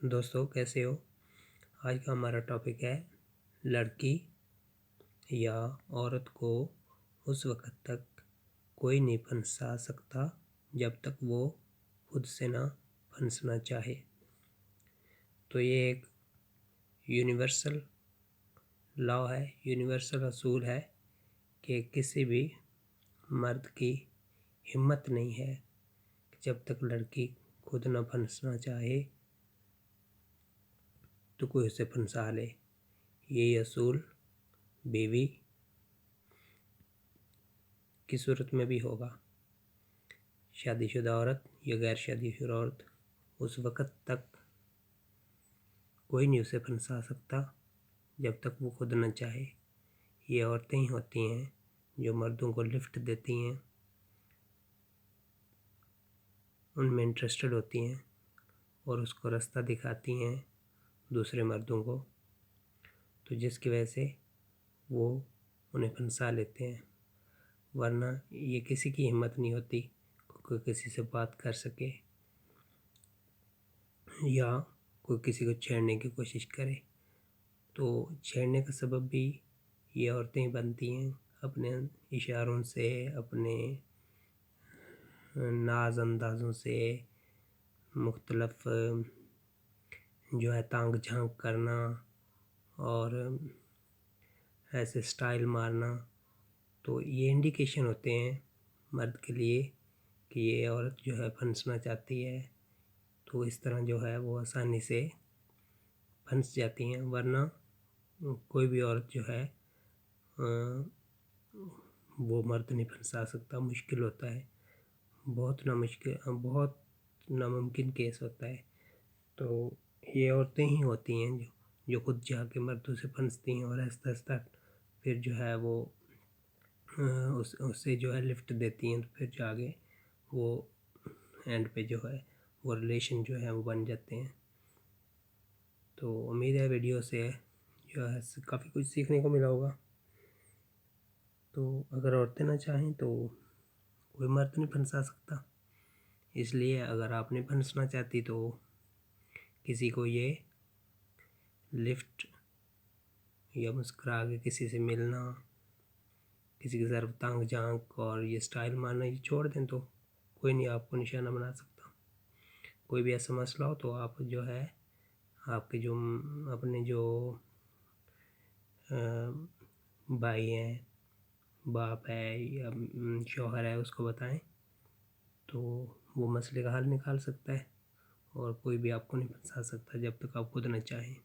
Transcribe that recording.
दोस्तों कैसे हो। आज का हमारा टॉपिक है लड़की या औरत को उस वक़्त तक कोई नहीं फंसा सकता जब तक वो खुद से ना फंसना चाहे। तो ये एक यूनिवर्सल लॉ है, यूनिवर्सल असूल है कि किसी भी मर्द की हिम्मत नहीं है कि जब तक लड़की खुद ना फंसना चाहे तो कोई उसे फंसा ले। यही असूल बीवी की सूरत में भी होगा। शादीशुदा औरत या गैर शादीशुदा औरत उस वक़्त तक कोई नहीं उसे फंसा सकता जब तक वो खुद न चाहे। ये औरतें ही होती हैं जो मर्दों को लिफ्ट देती हैं, उनमें इंटरेस्टेड होती हैं और उसको रास्ता दिखाती हैं दूसरे मर्दों को, तो जिसकी वजह से वो उन्हें फंसा लेते हैं। वरना ये किसी की हिम्मत नहीं होती कोई किसी से बात कर सके या कोई किसी को छेड़ने की कोशिश करे। तो छेड़ने का सबब भी ये औरतें ही बनती हैं, अपने इशारों से, अपने नाज अंदाज़ों से, मुख्तलफ जो है तांग झांक करना और ऐसे स्टाइल मारना। तो ये इंडिकेशन होते हैं मर्द के लिए कि ये औरत जो है फंसना चाहती है। तो इस तरह जो है वो आसानी से फंस जाती हैं। वरना कोई भी औरत जो है वो मर्द नहीं फंसा सकता, मुश्किल होता है, बहुत नामुमकिन केस होता है। तो ये औरतें ही होती हैं जो खुद जाके मर्दों से फंसती हैं और आहिस्ता आहिस्ता फिर जो है वो उससे जो है लिफ्ट देती हैं। तो फिर जाके वो एंड पे जो है वो रिलेशन जो है वो बन जाते हैं। तो उम्मीद है वीडियो से जो है काफ़ी कुछ सीखने को मिला होगा। तो अगर औरतें ना चाहें तो कोई मर्द नहीं फंसा सकता। इसलिए अगर आप नहीं फंसना चाहती तो किसी को ये लिफ्ट या मुस्कुरा के किसी से मिलना, किसी के सर तांग झांक और ये स्टाइल मारना ये छोड़ दें तो कोई नहीं आपको निशाना बना सकता। कोई भी ऐसा मसला हो तो आप जो है आपके जो अपने जो भाई हैं, बाप है या शौहर है उसको बताएं तो वो मसले का हल निकाल सकता है। और कोई भी आपको नहीं फंसा सकता जब तक आप खुद न चाहें।